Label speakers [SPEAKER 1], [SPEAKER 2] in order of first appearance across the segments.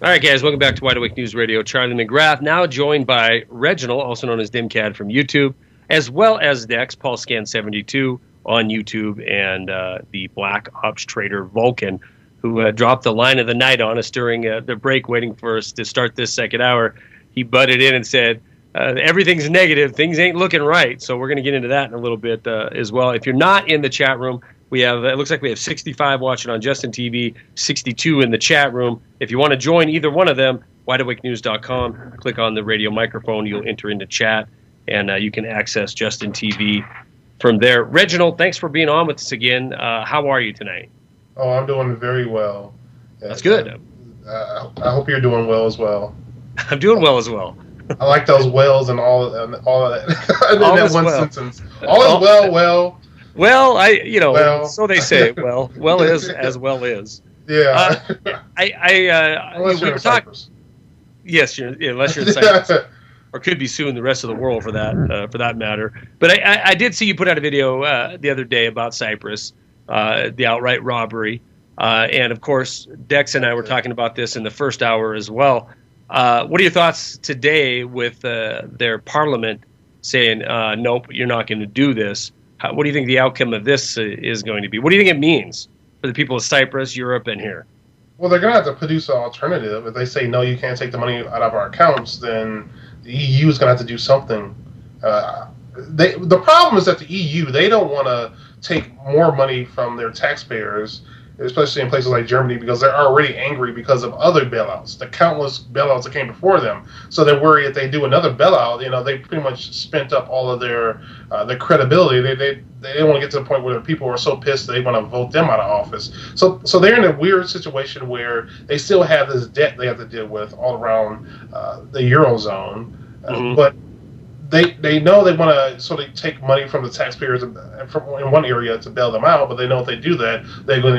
[SPEAKER 1] All right, guys, welcome back to Wide Awake News Radio. Charlie McGrath, now joined by Reginald, also known as Demcad from YouTube, as well as Dex, PaulScan72 on YouTube, and the Black Ops trader Vulcan, who dropped the line of the night on us during the break, waiting for us to start this second hour. He butted in and said, everything's negative, things ain't looking right. So we're going to get into that in a little bit as well. If you're not in the chat room, we have, it looks like we have 65 watching on Justin TV, 62 in the chat room. If you want to join either one of them, wideawakenews.com, click on the radio microphone, you'll enter into chat, and you can access Justin TV from there. Reginald, thanks for being on with us again. How are you tonight?
[SPEAKER 2] Oh, I'm doing very well.
[SPEAKER 1] That's good.
[SPEAKER 2] I hope you're doing well as well.
[SPEAKER 1] I'm doing well as well.
[SPEAKER 2] I like those wells and all of that.
[SPEAKER 1] All
[SPEAKER 2] that
[SPEAKER 1] is
[SPEAKER 2] one
[SPEAKER 1] well.
[SPEAKER 2] sentence. All is well.
[SPEAKER 1] Well, so they say. Well is as well is.
[SPEAKER 2] Yeah.
[SPEAKER 1] Unless
[SPEAKER 2] you're in Cyprus.
[SPEAKER 1] Yes, unless you're in Cyprus, or could be soon the rest of the world for that matter. But I did see you put out a video the other day about Cyprus, the outright robbery, and of course Dex and I were talking about this in the first hour as well. What are your thoughts today with their parliament saying, nope, you're not going to do this? What do you think the outcome of this is going to be? What do you think it means for the people of Cyprus, Europe, and here?
[SPEAKER 2] Well, they're going to have to produce an alternative. If they say, no, you can't take the money out of our accounts, then the EU is going to have to do something. The problem is that the EU, they don't want to take more money from their taxpayers, especially in places like Germany, because they're already angry because of other bailouts, the countless bailouts that came before them. So they're worried if they do another bailout, they pretty much spent up all of their credibility. They don't want to get to the point where the people are so pissed that they want to vote them out of office. So they're in a weird situation where they still have this debt they have to deal with all around the Eurozone, but they know they want to sort of take money from the taxpayers from in one area to bail them out, but they know if they do that,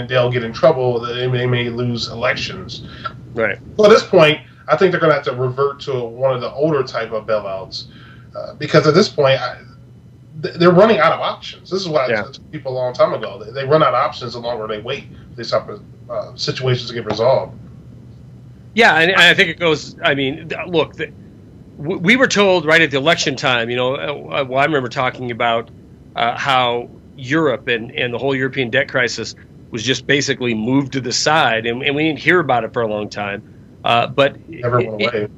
[SPEAKER 2] they'll get in trouble. They may lose elections.
[SPEAKER 1] Right.
[SPEAKER 2] So at this point, I think they're going to have to revert to one of the older type of bailouts because at this point, they're running out of options. This is what I told people a long time ago. They run out of options the longer they wait for these type of situations to get resolved.
[SPEAKER 1] Yeah, and I think it goes. I mean, look. We were told right at the election time, I remember talking about how Europe and the whole European debt crisis was just basically moved to the side, and we didn't hear about it for a long time. But
[SPEAKER 2] never went away.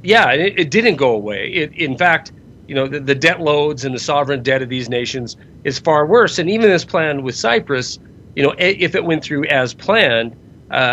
[SPEAKER 1] It didn't go away. In fact, the debt loads and the sovereign debt of these nations is far worse. And even this plan with Cyprus, if it went through as planned,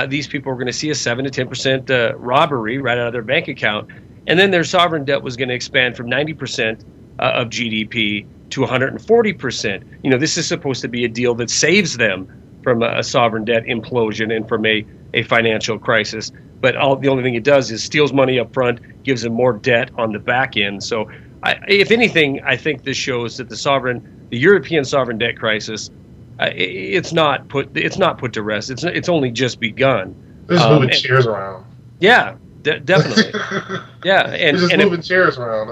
[SPEAKER 1] these people were going to see a 7 to 10% robbery right out of their bank account. And then their sovereign debt was going to expand from 90% of GDP to 140%. This is supposed to be a deal that saves them from a sovereign debt implosion and from a financial crisis. But the only thing it does is steals money up front, gives them more debt on the back end. So, if anything, I think this shows that the European sovereign debt crisis, it's not put to rest. It's only just begun.
[SPEAKER 2] They're just moving chairs around.
[SPEAKER 1] Yeah. Definitely, yeah, and
[SPEAKER 2] they're just moving chairs around.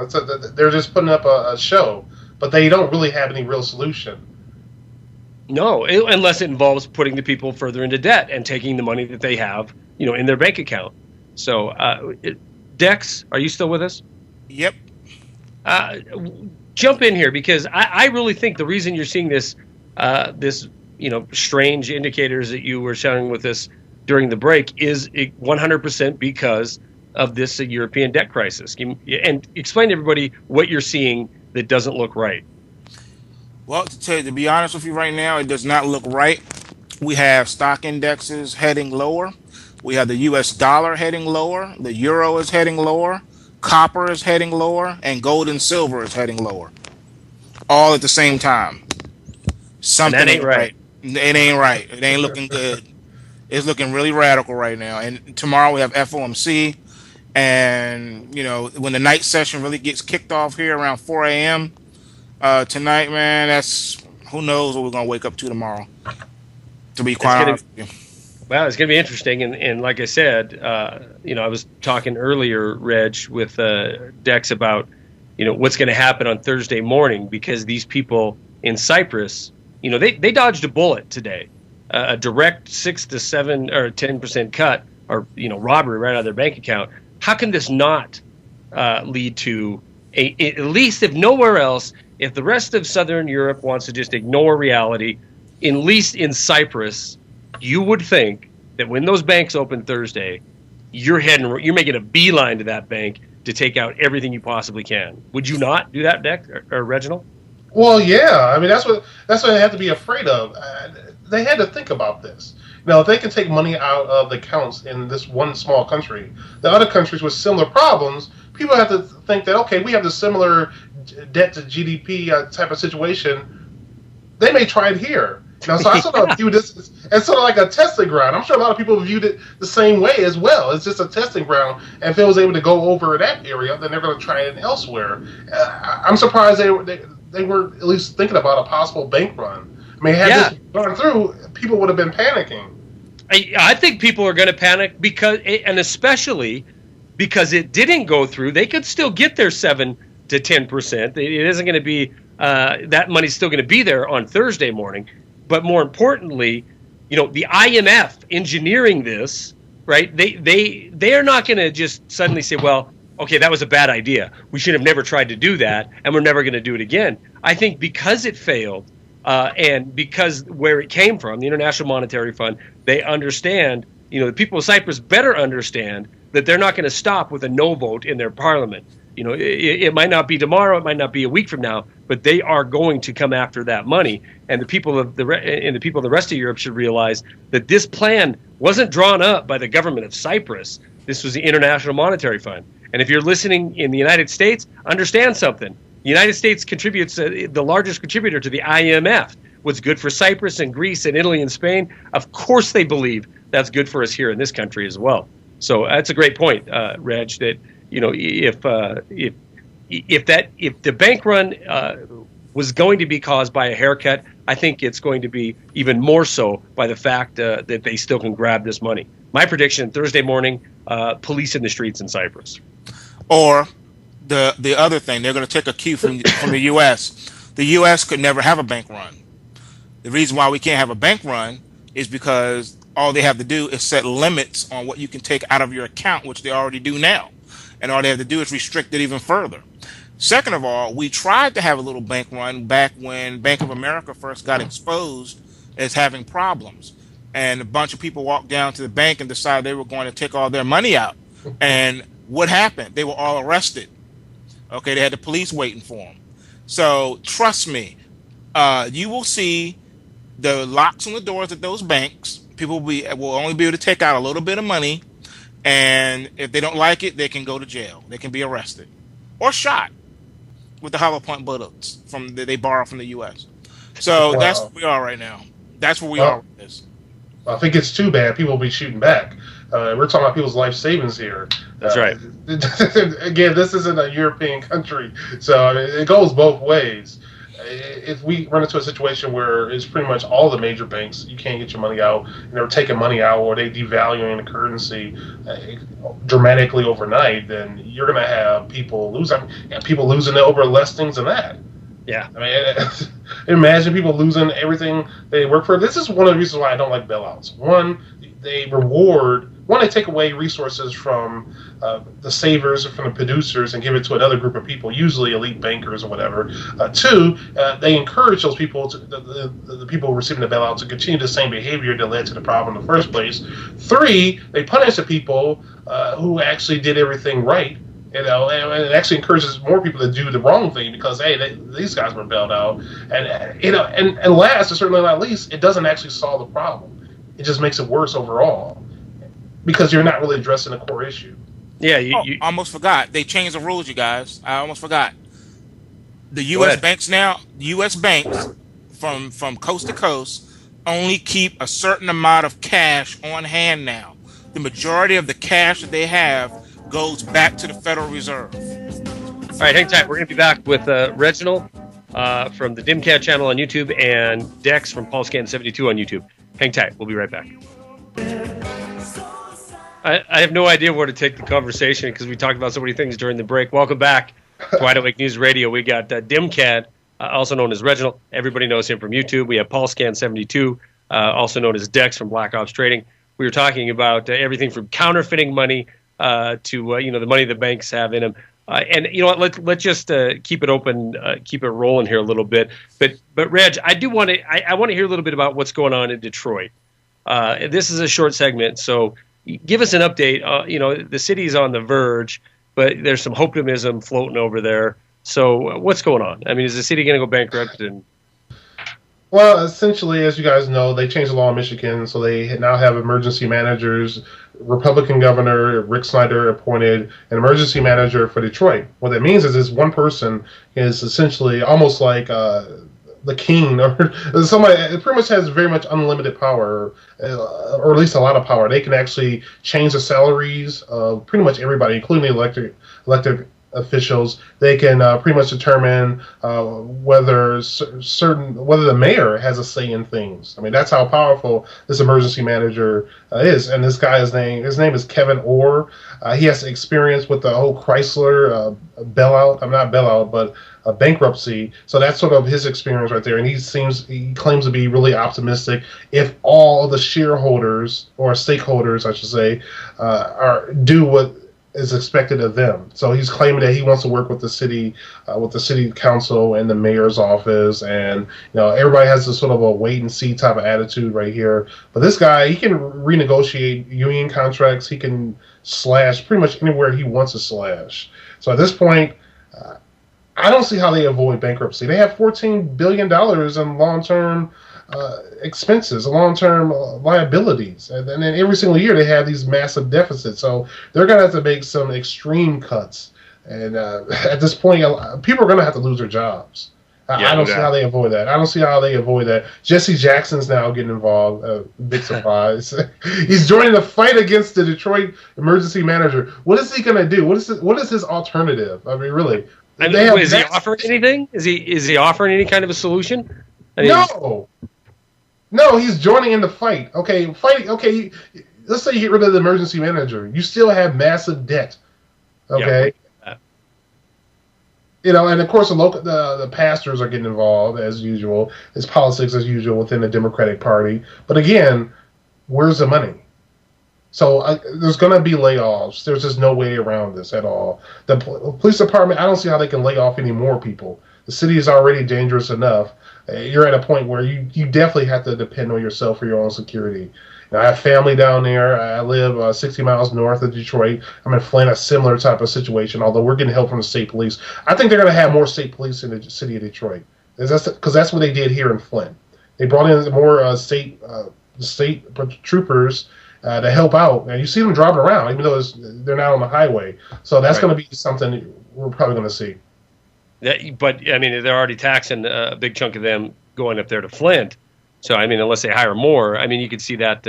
[SPEAKER 2] They're just putting up a show, but they don't really have any real solution.
[SPEAKER 1] No, unless it involves putting the people further into debt and taking the money that they have, in their bank account. So, Dex, are you still with us?
[SPEAKER 3] Yep.
[SPEAKER 1] Jump in here because I really think the reason you're seeing this strange indicators that you were sharing with us during the break is 100% because of this European debt crisis. And explain to everybody what you're seeing that doesn't look right.
[SPEAKER 3] Well, to be honest with you right now, it does not look right. We have stock indexes heading lower. We have the U.S. dollar heading lower. The euro is heading lower. Copper is heading lower. And gold and silver is heading lower. All at the same time. Something ain't right. It ain't right. It ain't looking good. It's looking really radical right now. And tomorrow we have FOMC. And, when the night session really gets kicked off here around 4 a.m. Tonight, man, who knows what we're going to wake up to tomorrow, to be quite honest with you.
[SPEAKER 1] Well, it's going to be interesting. And like I said, I was talking earlier, Reg, with Dex about, what's going to happen on Thursday morning because these people in Cyprus, they dodged a bullet today. A direct 6 to 7 or 10% cut or robbery right out of their bank account. How can this not lead to at least, if nowhere else, if the rest of Southern Europe wants to just ignore reality, at least in Cyprus, you would think that when those banks open Thursday, you're making a beeline to that bank to take out everything you possibly can. Would you not do that, Dex or Reginald?
[SPEAKER 2] Well, yeah. I mean, that's what they have to be afraid of. They had to think about this. If they can take money out of the accounts in this one small country, the other countries with similar problems, people have to think that, okay, we have the similar debt to GDP type of situation. They may try it here. So I sort of view this as sort of like a testing ground. I'm sure a lot of people viewed it the same way as well. It's just a testing ground. And if it was able to go over that area, then they're going to try it elsewhere. I'm surprised they were at least thinking about a possible bank run. I mean, had this gone through, people would have been panicking.
[SPEAKER 1] I think people are going to panic especially because it didn't go through. They could still get their 7 to 10%. It isn't going to be that money's still going to be there on Thursday morning. But more importantly, the IMF engineering this, right? They are not going to just suddenly say, well, okay, that was a bad idea. We should have never tried to do that, and we're never going to do it again. I think because it failed, and because where it came from, the International Monetary Fund, they understand, the people of Cyprus better understand that they're not going to stop with a no vote in their parliament. It might not be tomorrow, it might not be a week from now, but they are going to come after that money. And the people of the rest of Europe should realize that this plan wasn't drawn up by the government of Cyprus. This was the International Monetary Fund. And if you're listening in the United States, understand something. The United States contributes the largest contributor to the IMF. What's good for Cyprus and Greece and Italy and Spain, of course they believe that's good for us here in this country as well. So that's a great point, Reg, that if the bank run was going to be caused by a haircut, I think it's going to be even more so by the fact that they still can grab this money. My prediction: Thursday morning, police in the streets in Cyprus.
[SPEAKER 3] Or the other thing, they're going to take a cue from the U.S. The U.S. could never have a bank run. The reason why we can't have a bank run is because all they have to do is set limits on what you can take out of your account, which they already do now. And all they have to do is restrict it even further. Second of all, we tried to have a little bank run back when Bank of America first got exposed as having problems. And a bunch of people walked down to the bank and decided they were going to take all their money out. And what happened? They were all arrested. Okay, they had the police waiting for them. So trust me, you will see the locks on the doors at those banks. People will only be able to take out a little bit of money. And if they don't like it, they can go to jail. They can be arrested or shot with the hollow point bullets that they borrow from the U.S. So that's where we are right now. That's where we are with this.
[SPEAKER 2] Well, if it gets too bad, people will be shooting back. We're talking about people's life savings here.
[SPEAKER 1] That's right.
[SPEAKER 2] Again, this isn't a European country, so it goes both ways. If we run into a situation where it's pretty much all the major banks, you can't get your money out, and they're taking money out, or they devaluing the currency dramatically overnight, then you're going to have people losing over less things than that.
[SPEAKER 1] Yeah.
[SPEAKER 2] I mean, imagine people losing everything they work for. This is one of the reasons why I don't like bailouts. One, they take away resources from the savers, from the producers, and give it to another group of people, usually elite bankers or whatever. Two, they encourage those people, the people receiving the bailout, to continue the same behavior that led to the problem in the first place. Three, they punish the people who actually did everything right. And it actually encourages more people to do the wrong thing because, hey, these guys were bailed out. And last, and certainly not least, it doesn't actually solve the problem. It just makes it worse overall because you're not really addressing the core issue.
[SPEAKER 1] Yeah,
[SPEAKER 3] you almost forgot. They changed the rules, you guys. I almost forgot. The U.S. banks now, U.S. banks from coast to coast only keep a certain amount of cash on hand now. The majority of the cash that they have goes back to the Federal Reserve.
[SPEAKER 1] All right, hang tight. We're going to be back with Reginald from the Demcad channel on YouTube and Dex from PaulScan72 on YouTube. Hang tight. We'll be right back. I have no idea where to take the conversation because we talked about so many things during the break. Welcome back to Wide Awake News Radio. We got Demcad, also known as Reginald. Everybody knows him from YouTube. We have PaulScan72, also known as Dex from Black Ops Trading. we were talking about everything from counterfeiting money to the money the banks have in them. And you know what? Let's just keep it open, keep it rolling here a little bit. But Reg, I do want to I want to hear a little bit about what's going on in Detroit. This is a short segment, so give us an update. The city's on the verge, but there's some optimism floating over there. So what's going on? I mean, is the city going to go bankrupt?
[SPEAKER 2] Well, essentially, as you guys know, they changed the law in Michigan, so they now have emergency managers. Republican Governor Rick Snyder appointed an emergency manager for Detroit. What that means is this one person is essentially almost like the king, or somebody. It pretty much has very much unlimited power, or at least a lot of power. They can actually change the salaries of pretty much everybody, including the elected officials. They can pretty much determine whether the mayor has a say in things. I mean, that's how powerful this emergency manager is. And this guy, his name is Kevin Orr. He has experience with the whole Chrysler bailout. I'm not bailout, but bankruptcy. So that's sort of his experience right there. And he claims to be really optimistic if all the shareholders, or stakeholders, I should say, do what is expected of them. So he's claiming that he wants to work with the city council and the mayor's office, and everybody has this sort of a wait and see type of attitude right here. But this guy, he can renegotiate union contracts. He can slash pretty much anywhere he wants to slash. So at this point, I don't see how they avoid bankruptcy. They have $14 billion in long-term expenses, long-term liabilities, and then every single year they have these massive deficits. So they're going to have to make some extreme cuts. And at this point, people are going to have to lose their jobs. I don't see how they avoid that. I don't see how they avoid that. Jesse Jackson's now getting involved. Big surprise. He's joining the fight against the Detroit emergency manager. What is he going to do? What is his alternative? I mean, really.
[SPEAKER 1] Is he offering anything? Is he offering any kind of a solution?
[SPEAKER 2] No, he's joining in the fight. Okay, fighting. Okay, let's say you get rid of the emergency manager. You still have massive debt. Okay. Yeah, and of course the pastors are getting involved as usual. It's politics as usual within the Democratic Party. But again, where's the money? So there's going to be layoffs. There's just no way around this at all. The police department, I don't see how they can lay off any more people. The city is already dangerous enough. You're at a point where you definitely have to depend on yourself for your own security. I have family down there. I live 60 miles north of Detroit. I'm in Flint, a similar type of situation, although we're getting help from the state police. I think they're going to have more state police in the city of Detroit, because that's what they did here in Flint. They brought in more state troopers to help out. And you see them driving around, even though they're not on the highway. So that's going to be something we're probably going to see.
[SPEAKER 1] But, I mean, they're already taxing a big chunk of them going up there to Flint. So, I mean, unless they hire more, I mean, you could see that,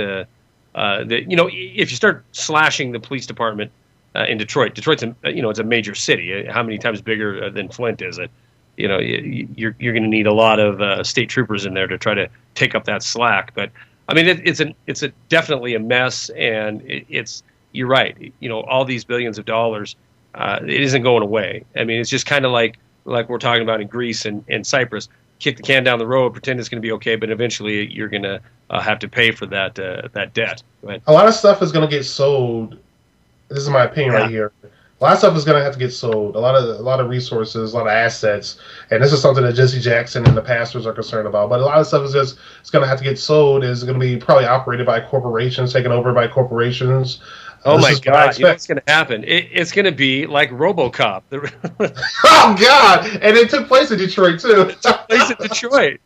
[SPEAKER 1] if you start slashing the police department in Detroit's, it's a major city. How many times bigger than Flint is it? You're going to need a lot of state troopers in there to try to take up that slack. But, I mean, it's definitely a mess, and you're right. All these billions of dollars, it isn't going away. I mean, it's just kind of like we're talking about in Greece and Cyprus. Kick the can down the road, pretend it's going to be okay, but eventually you're going to have to pay for that debt. Right?
[SPEAKER 2] A lot of stuff is going to get sold. This is my opinion right here. A lot of stuff is going to have to get sold. A lot of resources, a lot of assets, and this is something that Jesse Jackson and the pastors are concerned about. But a lot of stuff it's going to have to get sold. Is going to be probably operated by corporations, taken over by corporations.
[SPEAKER 1] Oh my God! What's going to happen? It's going to be like RoboCop.
[SPEAKER 2] Oh God! And it took place in Detroit too.
[SPEAKER 1] It took place in Detroit.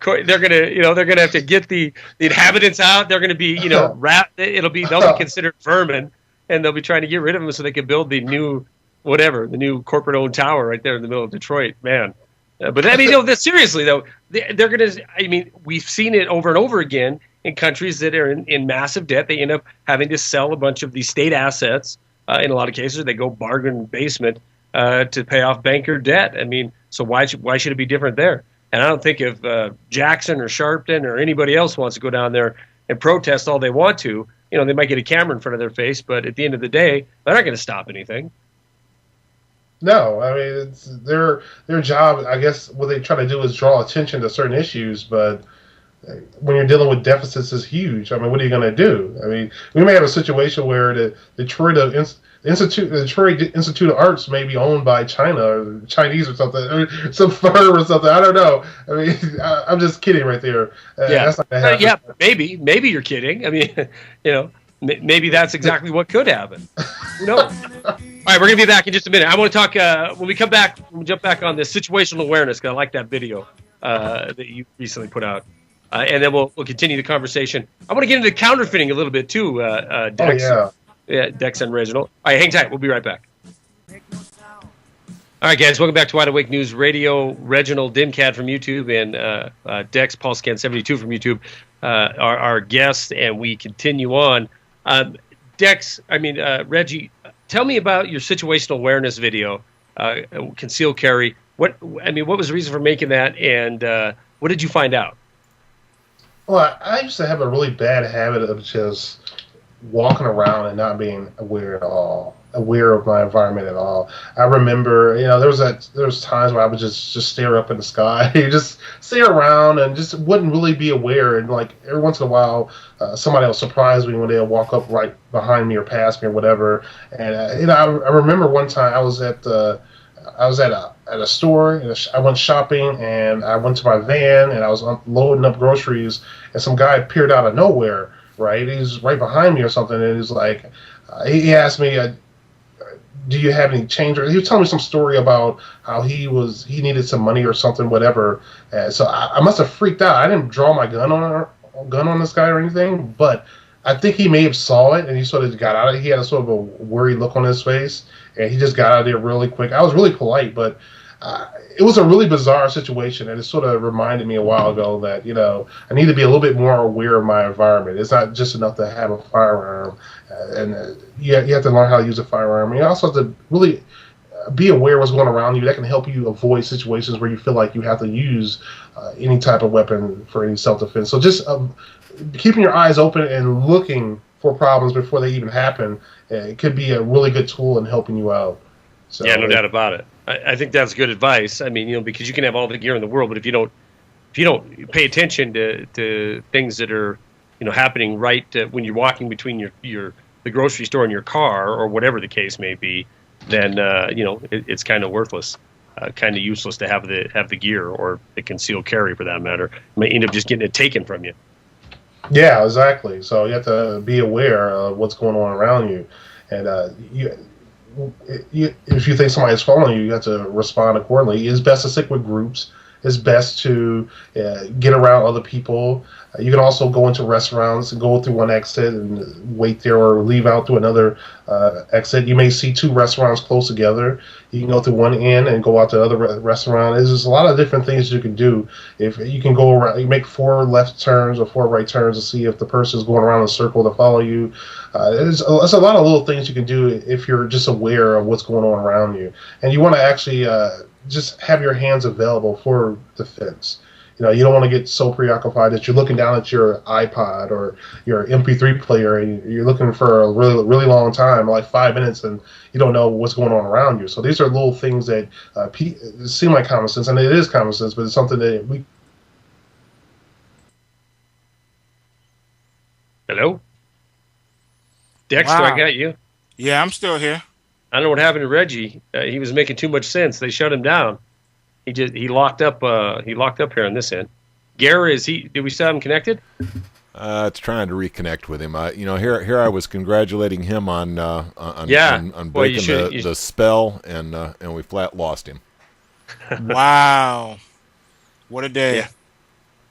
[SPEAKER 1] They're gonna have to get the inhabitants out. They're going to be they'll be considered vermin, and they'll be trying to get rid of them so they can build the new corporate-owned tower right there in the middle of Detroit. Man, but I mean, seriously though, they're going to. I mean, we've seen it over and over again. In countries that are in massive debt, they end up having to sell a bunch of these state assets. In a lot of cases, they go bargain basement to pay off banker debt. I mean, so why should it be different there? And I don't think if Jackson or Sharpton or anybody else wants to go down there and protest all they want to, they might get a camera in front of their face, but at the end of the day, they're not going to stop anything.
[SPEAKER 2] No, I mean, it's their job. I guess what they try to do is draw attention to certain issues, but when you're dealing with deficits is huge. I mean, what are you going to do? I mean, we may have a situation where the Detroit Institute of Arts may be owned by China or Chinese or something, or some firm or something. I don't know. I mean, I'm just kidding right there. That's not going to happen.
[SPEAKER 1] Yeah, maybe you're kidding. I mean, maybe that's exactly what could happen. All right, we're going to be back in just a minute. I want to talk, when we come back, we'll jump back on this situational awareness, because I like that video that you recently put out. And then we'll continue the conversation. I want to get into counterfeiting a little bit too, Dex.
[SPEAKER 2] Oh,
[SPEAKER 1] yeah, Dex and Reginald. All right, hang tight. We'll be right back. All right, guys, welcome back to Wide Awake News Radio. Reginald Demcad from YouTube and Dex PaulScan72 from YouTube are our guests, and we continue on. Reggie, tell me about your situational awareness video, concealed carry. What was the reason for making that, and what did you find out?
[SPEAKER 2] Well, I used to have a really bad habit of just walking around and not being aware of my environment at all. I remember, there was times where I would just stare up in the sky, just stare around, and just wouldn't really be aware. And like every once in a while, somebody will surprise me when they'll walk up right behind me or past me or whatever. And I remember one time I was at a store, and I went shopping, and I went to my van, and I was loading up groceries, and some guy appeared out of nowhere, right? He's right behind me or something, and he's like, he asked me, do you have any change? He was telling me some story about how he needed some money or something, whatever. So I must have freaked out. I didn't draw my gun on this guy or anything, but I think he may have saw it, and he sort of got out of it. He had a sort of a worried look on his face, and he just got out of there really quick. I was really polite, but it was a really bizarre situation, and it sort of reminded me a while ago that, I need to be a little bit more aware of my environment. It's not just enough to have a firearm, you have to learn how to use a firearm. You also have to really be aware of what's going around you. That can help you avoid situations where you feel like you have to use any type of weapon for any self-defense. So just keeping your eyes open and looking for problems before they even happen, it could be a really good tool in helping you out. So,
[SPEAKER 1] yeah, no doubt about it. I think that's good advice. I mean, because you can have all the gear in the world, but if you don't pay attention to things that are, happening right when you're walking between the grocery store and your car or whatever the case may be, then it's kind of worthless, kind of useless to have the gear or the concealed carry for that matter. You may end up just getting it taken from you.
[SPEAKER 2] Yeah, exactly. So you have to be aware of what's going on around you, and if you think somebody's following you, you have to respond accordingly. It's best to stick with groups. It's best to get around other people. You can also go into restaurants and go through one exit and wait there, or leave out through another exit. You may see two restaurants close together. You can go through one end and go out to the other restaurant. There's a lot of different things you can do. If you can go around, you make 4 left turns or 4 right turns to see if the person is going around in a circle to follow you. There's a lot of little things you can do if you're just aware of what's going on around you. And you want to actually just have your hands available for defense. You don't want to get so preoccupied that you're looking down at your iPod or your MP3 player and you're looking for a really, really long time, like 5 minutes, and you don't know what's going on around you. So these are little things that seem like common sense, and it is common sense, but it's something that we...
[SPEAKER 1] Hello? Dex,
[SPEAKER 3] Wow.
[SPEAKER 1] do I got you?
[SPEAKER 3] Yeah, I'm still here.
[SPEAKER 1] I don't know what happened to Reggie. He was making too much sense. They shut him down. He locked up. He locked up here on this end. Gare, did we still have him connected?
[SPEAKER 4] It's trying to reconnect with him. Here I was congratulating him on breaking the spell, and we flat lost him.
[SPEAKER 3] Wow, what a day!
[SPEAKER 1] Yeah.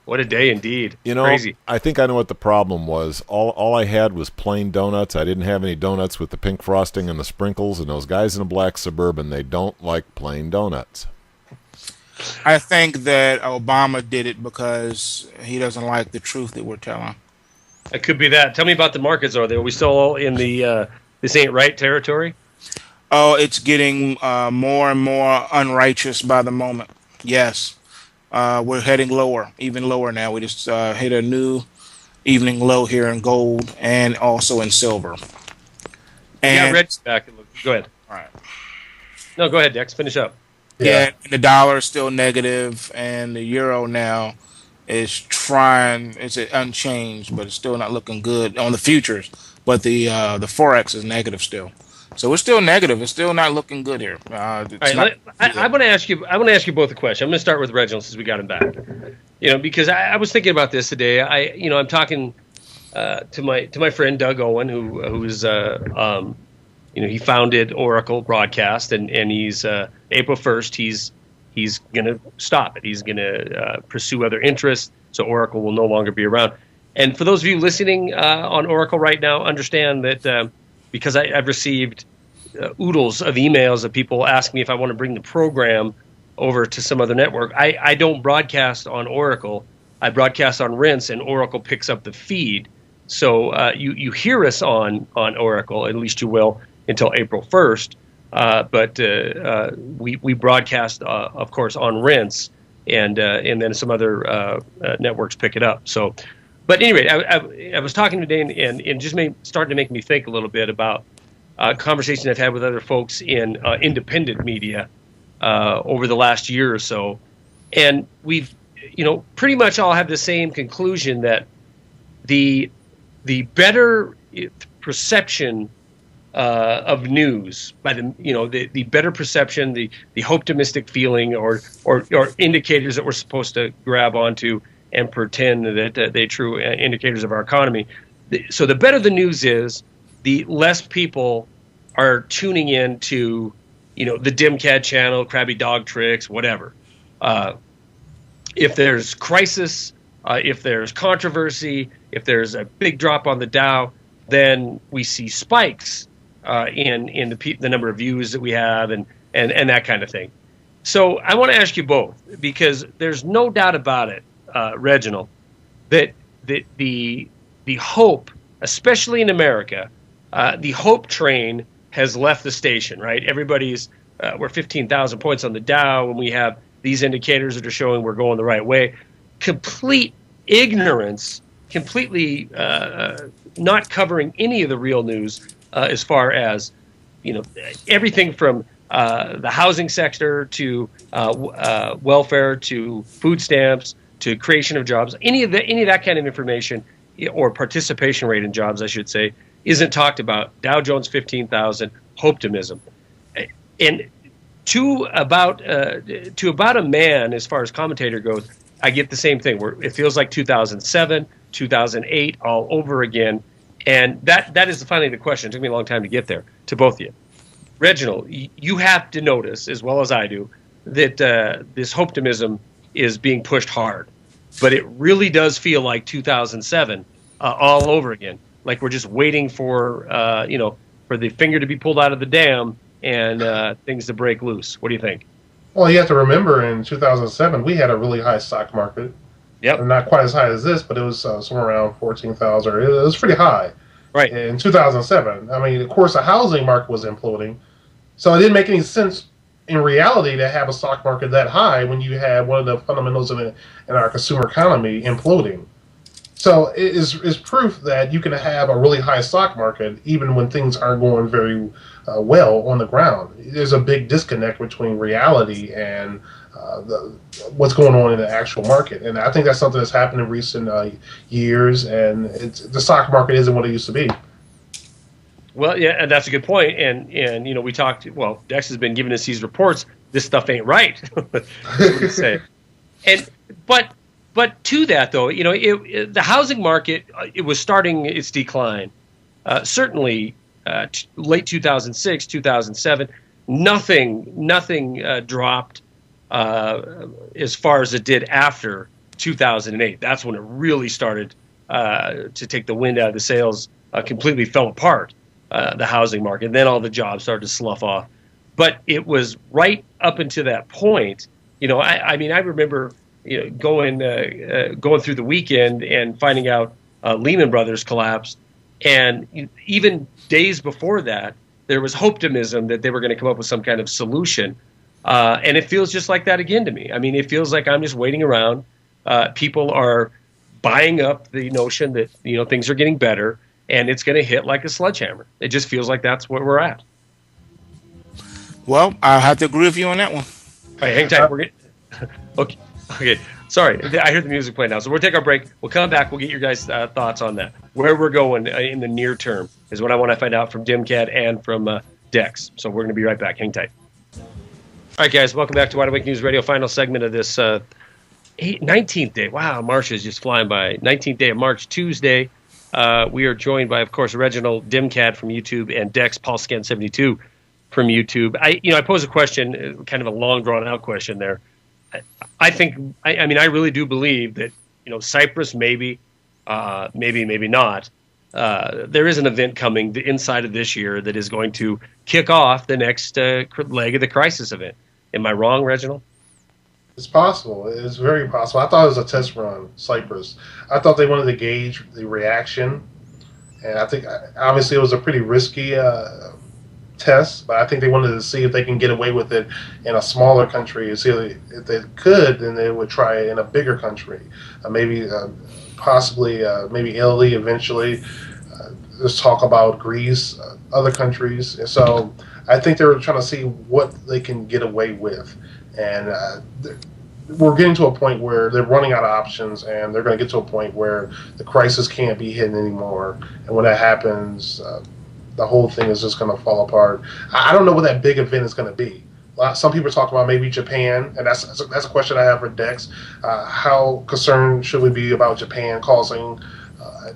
[SPEAKER 1] What a day indeed.
[SPEAKER 4] Crazy. I think I know what the problem was. All I had was plain donuts. I didn't have any donuts with the pink frosting and the sprinkles, and those guys in a black Suburban, they don't like plain donuts.
[SPEAKER 3] I think that Obama did it because he doesn't like the truth that we're telling.
[SPEAKER 1] It could be that. Tell me about the markets. Are we still all in the this ain't right territory?
[SPEAKER 3] Oh, it's getting more and more unrighteous by the moment. Yes. We're heading lower, even lower now. We just hit a new evening low here in gold and also in silver. And
[SPEAKER 1] Red's back. Go ahead.
[SPEAKER 3] All right.
[SPEAKER 1] No, go ahead, Dex. Finish up.
[SPEAKER 3] Yeah, and the dollar is still negative, and the euro now is trying. It's unchanged, but it's still not looking good on the futures. But the forex is negative still, so it's still negative. It's still not looking good here. It's
[SPEAKER 1] All right,
[SPEAKER 3] not.
[SPEAKER 1] I want to ask you. I want to ask you both a question. I'm going to start with Reginald since we got him back. Because I was thinking about this today. I'm talking to my friend Doug Owen, who is he founded Oracle Broadcast, and he's April 1st. He's going to stop it. He's going to pursue other interests, so Oracle will no longer be around. And for those of you listening on Oracle right now, understand that because I've received oodles of emails of people asking me if I want to bring the program over to some other network. I don't broadcast on Oracle. I broadcast on Rinse, and Oracle picks up the feed. So you hear us on Oracle, at least you will, until April 1st. But we broadcast, of course, on Rinse, and then some other networks pick it up. So, but anyway, I was talking today, and just starting to make me think a little bit about conversations I've had with other folks in independent media over the last year or so, and we've pretty much all have the same conclusion that the better perception of news by the better perception, the optimistic feeling, or indicators that we're supposed to grab onto and pretend that they're true indicators of our economy. So the better the news is, the less people are tuning in to the Demcad channel, Crabby Dog Tricks, whatever. If there's crisis, if there's controversy, if there's a big drop on the Dow, then we see spikes in the number of views that we have and that kind of thing. So I want to ask you both, because there's no doubt about it, Reginald, that the hope, especially in America, the hope train has left the station, right? Everybody's we're 15,000 points on the Dow, and we have these indicators that are showing we're going the right way. Complete ignorance, completely not covering any of the real news as far as everything from the housing sector to welfare to food stamps to creation of jobs. Any of that kind of information, or participation rate in jobs, I should say, isn't talked about. Dow Jones 15,000, optimism, and to about a man, as far as commentator goes, I get the same thing. Where it feels like 2007, 2008, all over again, and that is finally the question. It took me a long time to get there. To both of you, Reginald, you have to notice as well as I do that this optimism is being pushed hard, but it really does feel like 2007 all over again. Like we're just waiting for for the finger to be pulled out of the dam and things to break loose. What do you think?
[SPEAKER 2] Well, you have to remember in 2007 we had a really high stock market.
[SPEAKER 1] Yep.
[SPEAKER 2] Not quite as high as this, but it was somewhere around 14,000. It was pretty high.
[SPEAKER 1] Right. In
[SPEAKER 2] 2007. I mean, of course, the housing market was imploding, so it didn't make any sense in reality to have a stock market that high when you had one of the fundamentals in our consumer economy imploding. So it is proof that you can have a really high stock market even when things aren't going very well on the ground. There's a big disconnect between reality and what's going on in the actual market. And I think that's something that's happened in recent years, and the stock market isn't what it used to be.
[SPEAKER 1] Well, yeah, and that's a good point. And we talked. Well, Dex has been giving us these reports. This stuff ain't right. That's what we say. But to that though, the housing market it was starting its decline. Certainly, late 2006, 2007, nothing dropped as far as it did after 2008. That's when it really started to take the wind out of the sails. Completely fell apart. The housing market, and then all the jobs started to slough off. But it was right up until that point. I remember going through the weekend and finding out Lehman Brothers collapsed, and even days before that, there was optimism that they were going to come up with some kind of solution. And it feels just like that again to me. I mean, it feels like I'm just waiting around. People are buying up the notion that things are getting better, and it's going to hit like a sledgehammer. It just feels like that's where we're at.
[SPEAKER 3] Well, I'll have to agree with you on that one.
[SPEAKER 1] All right, hang tight. We're getting okay. Sorry, I hear the music playing now. So we'll take our break. We'll come back. We'll get your guys' thoughts on that. Where we're going in the near term is what I want to find out from Demcad and from Dex. So we're going to be right back. Hang tight. All right, guys. Welcome back to Wide Awake News Radio. Final segment of this 19th day. Wow, March is just flying by. 19th day of March, Tuesday. We are joined by, of course, Reginald Demcad from YouTube and Dex PaulScan72 from YouTube. I pose a question, kind of a long, drawn-out question there. I think, I really do believe that, Cyprus maybe not. There is an event coming inside of this year that is going to kick off the next leg of the crisis event. Am I wrong, Reginald?
[SPEAKER 2] It's possible. It's very possible. I thought it was a test run, Cyprus. I thought they wanted to gauge the reaction. And I think, obviously, it was a pretty risky test, but I think they wanted to see if they can get away with it in a smaller country. And see if they could, then they would try it in a bigger country, possibly maybe Italy eventually. Let's talk about Greece, other countries. And so I think they were trying to see what they can get away with, and we're getting to a point where they're running out of options, and they're going to get to a point where the crisis can't be hidden anymore. And when that happens, the whole thing is just going to fall apart. I don't know what that big event is going to be. Some people are talking about maybe Japan, and that's a question I have for Dex. How concerned should we be about Japan causing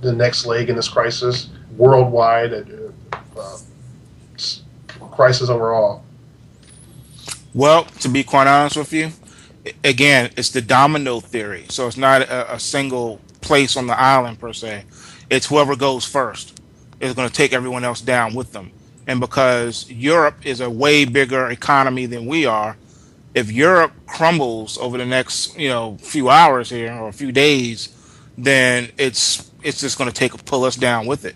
[SPEAKER 2] the next leg in this crisis, worldwide crisis overall?
[SPEAKER 3] Well, to be quite honest with you, again, it's the domino theory. So it's not a single place on the island per se. It's whoever goes first is going to take everyone else down with them. And because Europe is a way bigger economy than we are, if Europe crumbles over the next few hours here or a few days, then it's just going to pull us down with it.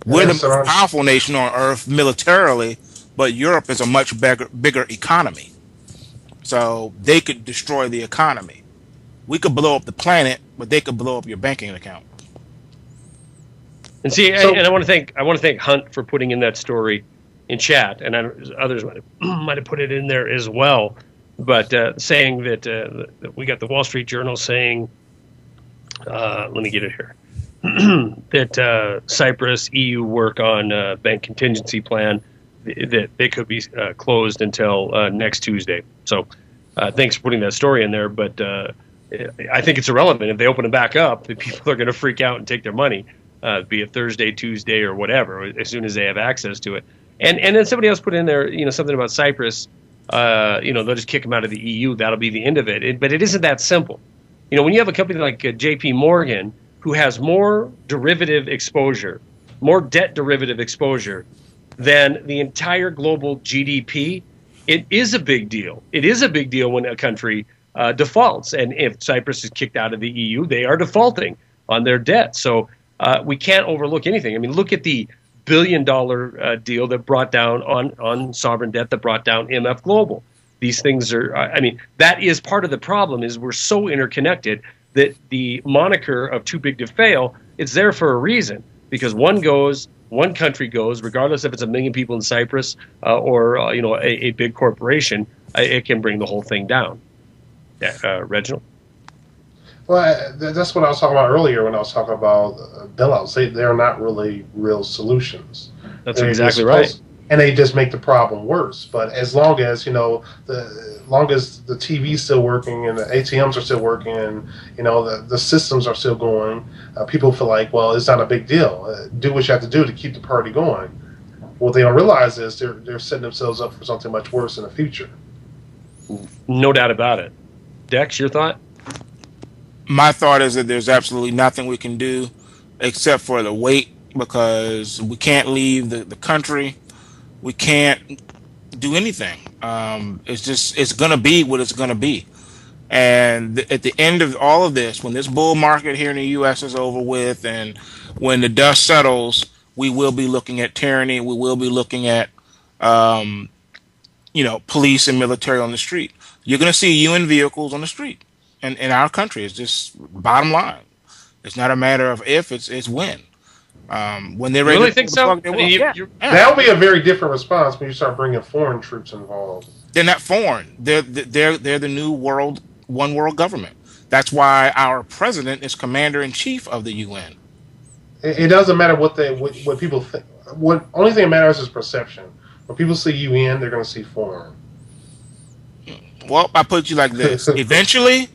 [SPEAKER 3] We're the most powerful nation on Earth militarily, but Europe is a much bigger economy. So they could destroy the economy. We could blow up the planet, but they could blow up your banking account.
[SPEAKER 1] And see, I want to thank Hunt for putting in that story in chat, and others might have put it in there as well. But saying that we got the Wall Street Journal saying, let me get it here, that Cyprus, EU work on bank contingency plan, that they could be closed until next Tuesday. So thanks for putting that story in there. But I think it's irrelevant. If they open it back up, the people are going to freak out and take their money. Be it Thursday, Tuesday, or whatever, as soon as they have access to it. And then somebody else put in there, something about Cyprus. They'll just kick them out of the EU. That'll be the end of it. But it isn't that simple. When you have a company like J.P. Morgan, who has more derivative exposure, more debt derivative exposure than the entire global GDP, it is a big deal. It is a big deal when a country defaults. And if Cyprus is kicked out of the EU, they are defaulting on their debt. So we can't overlook anything. I mean, look at the billion-dollar deal that brought down on sovereign debt that brought down MF Global. These things are, that is part of the problem, is we're so interconnected that the moniker of too big to fail, it's there for a reason, because one country goes, regardless if it's 1 million people in Cyprus or a big corporation, it can bring the whole thing down. Reginald?
[SPEAKER 2] Well, that's what I was talking about earlier when I was talking about bailouts. They're not really real solutions.
[SPEAKER 1] That's exactly right.
[SPEAKER 2] And they just make the problem worse. But as long as, the TV's still working and the ATMs are still working and, the systems are still going, people feel like, well, it's not a big deal. Do what you have to do to keep the party going. What they don't realize is they're setting themselves up for something much worse in the future.
[SPEAKER 1] No doubt about it. Dex, your thought?
[SPEAKER 3] My thought is that there's absolutely nothing we can do except for the wait, because we can't leave the country. We can't do anything. It's going to be what it's going to be. And at the end of all of this, when this bull market here in the U.S. is over with and when the dust settles, we will be looking at tyranny. We will be looking at, police and military on the street. You're going to see UN vehicles on the street. And in our country, it's just bottom line. It's not a matter of if, it's when. When they're ready.
[SPEAKER 1] Really think so?
[SPEAKER 2] That'll be a very different response when you start bringing foreign troops involved.
[SPEAKER 3] They're not foreign. They're the new one world government. That's why our president is commander-in-chief of the UN.
[SPEAKER 2] It doesn't matter what people think. What only thing that matters is perception. When people see UN, they're going to see foreign.
[SPEAKER 3] Well, I put you like this. Eventually,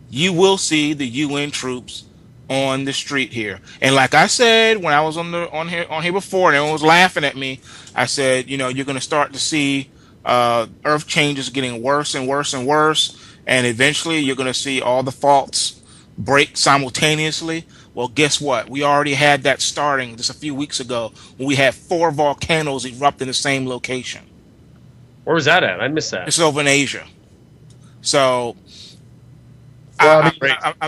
[SPEAKER 3] you will see the UN troops on the street here. And like I said when I was on here before, and everyone was laughing at me, I said, you know, you're going to start to see earth changes getting worse and worse and worse, and eventually you're going to see all the faults break simultaneously. Well, guess what? We already had that starting just a few weeks ago when we had 4 volcanoes erupt in the same location.
[SPEAKER 1] Where was that at? I missed that.
[SPEAKER 3] It's over in Asia. So,
[SPEAKER 2] well,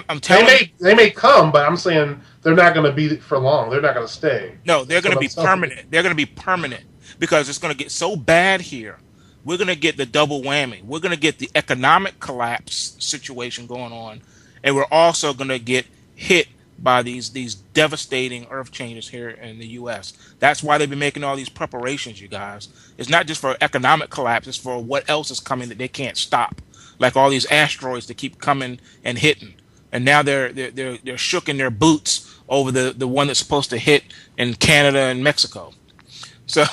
[SPEAKER 3] I'm telling you,
[SPEAKER 2] they may come, but I'm saying they're not going to be for long. They're not going to stay.
[SPEAKER 3] No, they're going to be permanent. They're going to be permanent because it's going to get so bad here. We're going to get the double whammy. We're going to get the economic collapse situation going on, and we're also going to get hit by these devastating earth changes here in the U.S. That's why they've been making all these preparations, you guys. It's not just for economic collapse. It's for what else is coming that they can't stop, like all these asteroids that keep coming and hitting. And now they're shook in their boots over the one that's supposed to hit in Canada and Mexico. So,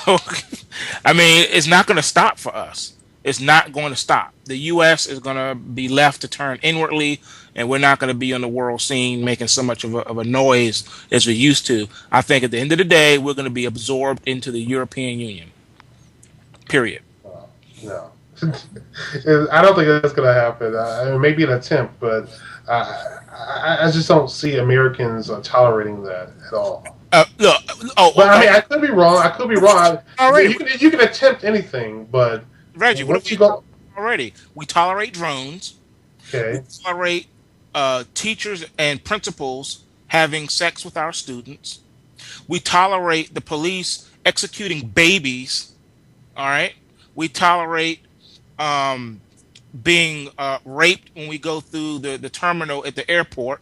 [SPEAKER 3] I mean, it's not going to stop for us. It's not going to stop. The U.S. is going to be left to turn inwardly, and we're not going to be on the world scene making so much of a noise as we used to. I think at the end of the day, we're going to be absorbed into the European Union. Period.
[SPEAKER 2] No. I don't think that's going to happen. It may be an attempt, but I just don't see Americans tolerating that at all.
[SPEAKER 3] Look,
[SPEAKER 2] but I mean, I could be wrong.
[SPEAKER 3] Already.
[SPEAKER 2] You can attempt anything, but
[SPEAKER 3] Reggie, what we go already? We tolerate drones.
[SPEAKER 2] Okay.
[SPEAKER 3] We tolerate teachers and principals having sex with our students. We tolerate the police executing babies. All right. We tolerate being raped when we go through the terminal at the airport.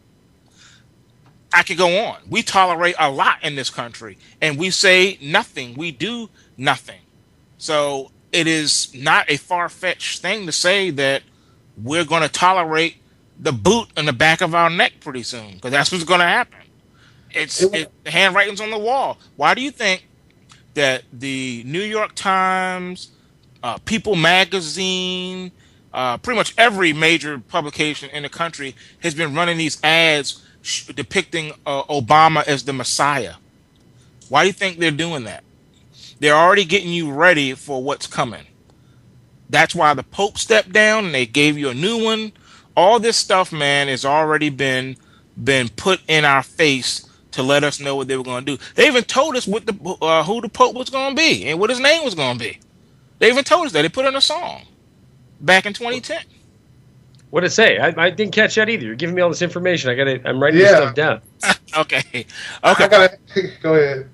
[SPEAKER 3] I could go on. We tolerate a lot in this country, and we say nothing. We do nothing. So it is not a far-fetched thing to say that we're going to tolerate the boot in the back of our neck pretty soon, because that's what's going to happen. The handwriting's on the wall. Why do you think that the New York Times, People Magazine, pretty much every major publication in the country has been running these ads depicting Obama as the Messiah? Why do you think they're doing that? They're already getting you ready for what's coming. That's why the Pope stepped down and they gave you a new one. All this stuff, man, has already been put in our face to let us know what they were going to do. They even told us what who the Pope was going to be and what his name was going to be. They even told us that. They put it in a song back in 2010.
[SPEAKER 1] What did it say? I didn't catch that either. You're giving me all this information. I'm writing this stuff down.
[SPEAKER 3] Okay.
[SPEAKER 2] Go ahead.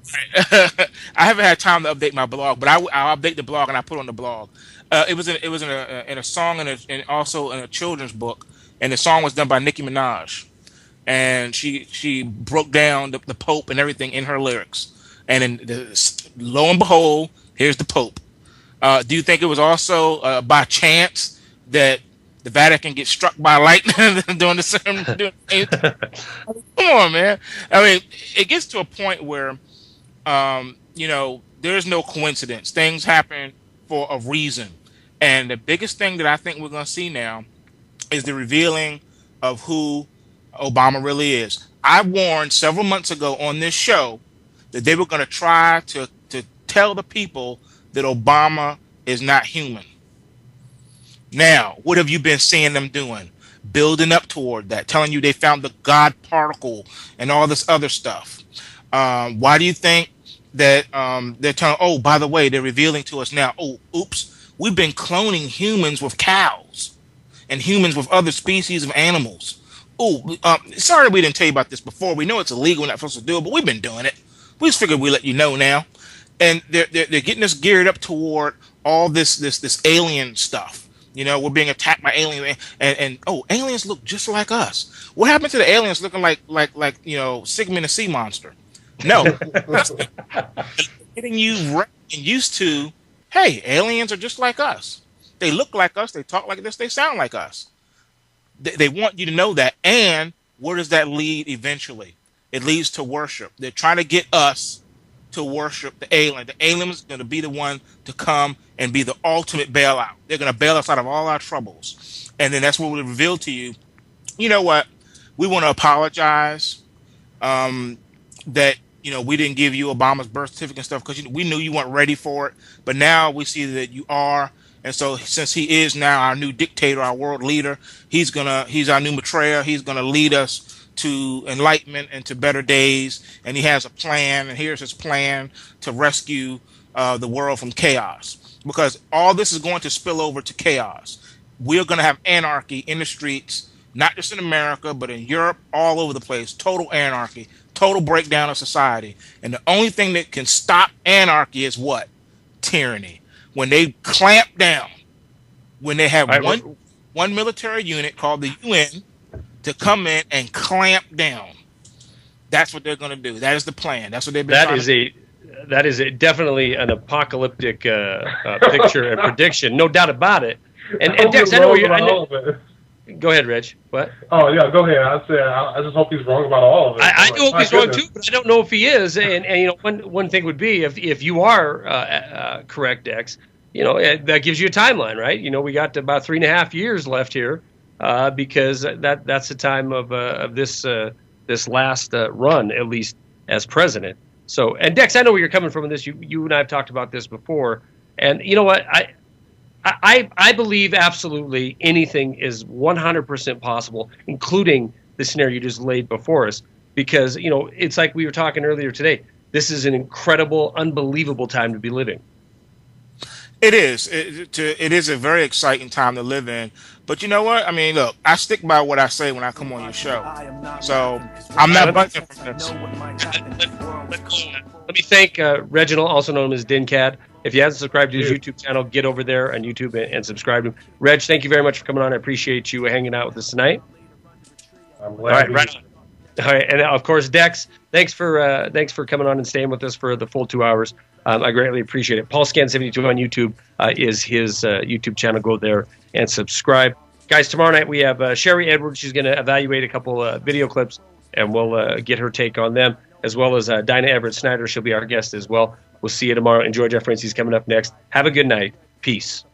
[SPEAKER 3] I haven't had time to update my blog, but I'll update the blog and I put it on the blog. It was in a song and also in a children's book, and the song was done by Nicki Minaj, and she broke down the Pope and everything in her lyrics, and then lo and behold, here's the Pope. Do you think it was also by chance that the Vatican gets struck by lightning during the sermon? Come on, man. I mean, it gets to a point where, there's no coincidence. Things happen for a reason. And the biggest thing that I think we're going to see now is the revealing of who Obama really is. I warned several months ago on this show that they were going to try to tell the people that Obama is not human. Now, what have you been seeing them doing? Building up toward that, telling you they found the God particle and all this other stuff. Why do you think that they're telling, oh, by the way, they're revealing to us now, oh, oops, we've been cloning humans with cows and humans with other species of animals. Oh, sorry we didn't tell you about this before. We know it's illegal, we're not supposed to do it, but we've been doing it. We just figured we'd let you know now. And they're getting us geared up toward all this alien stuff. You know, we're being attacked by aliens, and aliens look just like us. What happened to the aliens looking like Sigmund the sea monster? No, getting you used to. Hey, aliens are just like us. They look like us. They talk like this. They sound like us. They want you to know that And where does that lead eventually? It leads to worship. They're trying to get us to worship the alien. The alien is going to be the one to come and be the ultimate bailout. They're going to bail us out of all our troubles. And then that's what we reveal to you. You know what? We want to apologize that, we didn't give you Obama's birth certificate and stuff because we knew you weren't ready for it. But now we see that you are. And so since he is now our new dictator, our world leader, he's our new Maitreya. He's going to lead us to enlightenment and to better days. And he has a plan. And here's his plan to rescue the world from chaos, because all this is going to spill over to chaos. We're going to have anarchy in the streets, not just in America, but in Europe, all over the place. Total anarchy, total breakdown of society. And the only thing that can stop anarchy is what? Tyranny. When they clamp down, when they have one military unit called the UN to come in and clamp down, that's what they're going to do. That is the plan. That's what they've been trying to do.
[SPEAKER 1] That is definitely an apocalyptic picture and prediction, no doubt about it. And Dex, I know go ahead, Reg. What?
[SPEAKER 2] Oh yeah, go ahead. I just hope he's wrong about all of it.
[SPEAKER 1] I do hope he's wrong too, but I don't know if he is. And one thing would be if you are correct, Dex, that gives you a timeline, right? We got about 3.5 years left here, because that's the time of this last run, at least as president. So, and Dex, I know where you're coming from in this. You and I have talked about this before, and you know what? I believe absolutely anything is 100% possible, including the scenario you just laid before us, because, it's like we were talking earlier today. This is an incredible, unbelievable time to be living.
[SPEAKER 3] It is. It is a very exciting time to live in. But you know what? I mean, look, I stick by what I say when I come on your show. So I'm not budging from this.
[SPEAKER 1] Let me thank Reginald, also known as Demcad. If you haven't subscribed to his YouTube channel, get over there on YouTube and subscribe to him. Reg, thank you very much for coming on. I appreciate you hanging out with us tonight.
[SPEAKER 2] I'm glad.
[SPEAKER 1] Right on. All right, and of course, Dex, thanks for coming on and staying with us for the full 2 hours. I greatly appreciate it. PaulScan72 on YouTube is his YouTube channel. Go there and subscribe. Guys, tomorrow night we have Sherry Edwards. She's going to evaluate a couple video clips, and we'll get her take on them, as well as Dinah Everett-Snyder. She'll be our guest as well. We'll see you tomorrow. Enjoy Jeff Francis coming up next. Have a good night. Peace.